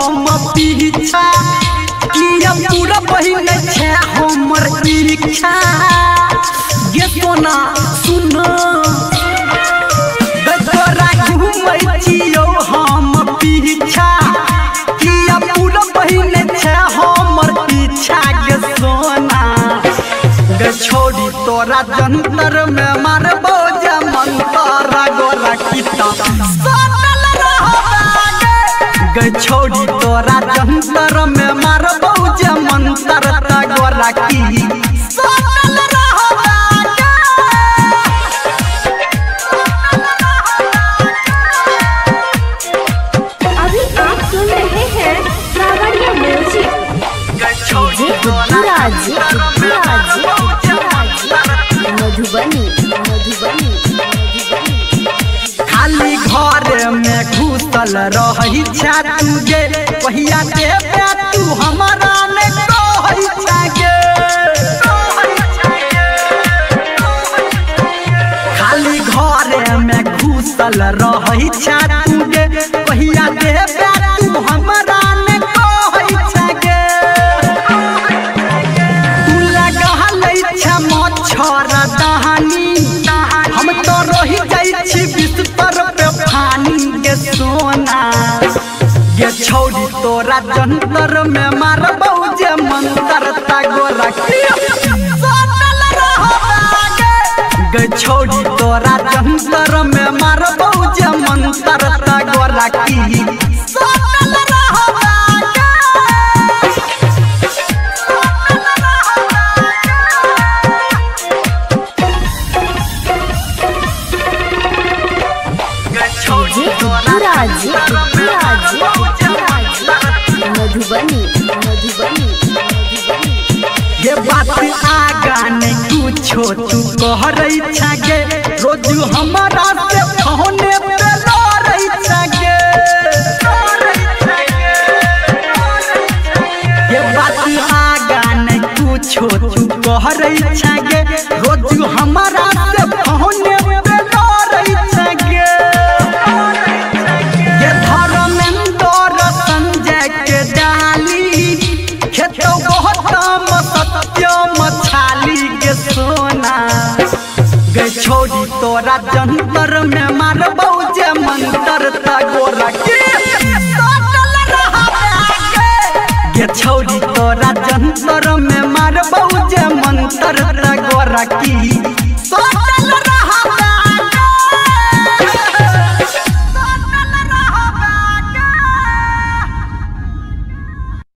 हम पीछा किया पूरा बहिन छे हमर इच्छा ये सोना सुन गजरा घूमै छियो हम पीछा किया पूरा बहिन छे हमर इच्छा ये सोना गे छोड़ी तोरा जंतर में मारबो जे मंतर गोरा किता सटल रहबे गे छोड़ी तोरा जंतर में मारबो जे मंतर गोरा की सटल रहबे। अभी आप सुन रहे हैं सावरिया म्यूजिक मधुबनी खाली घर में घुसल रही छा तुझे पहिया देवे तू हमारा ने कहै छागे खाली घर में घुसल रही छा तुझे पहिया देवे तू हमारा ने कहै छागे तू लगा लै छा मच्छर दहानी हम तो रही जाइ छी बिस्तर पे फानी के सोना ये छौड़ी तोरा जंतर में मारबो जे मंतर गोरा की सटल रहबे गे छौड़ी तोरा जंतर में मारबो जे मंतर गोरा की सटल रहबे। मधुबनी ये बात आगा नहीं कुछो तू कह रही छागे रोज हमारा से फोने पे लड़ई छागे ये बात आगा नहीं कुछो तू कह रही छागे रोज हमारा से फोने पे लड़ई छागे ये धर्मेंद्र संजय के डाली खेतो बहुत सत्यम छाली के सोना गे छोड़ी तोरा जंतर में मारबो जे मंतर गोरा की सटल रहबे गे छोड़ी तोरा जंतर में मारबो जे मंतर गोरा की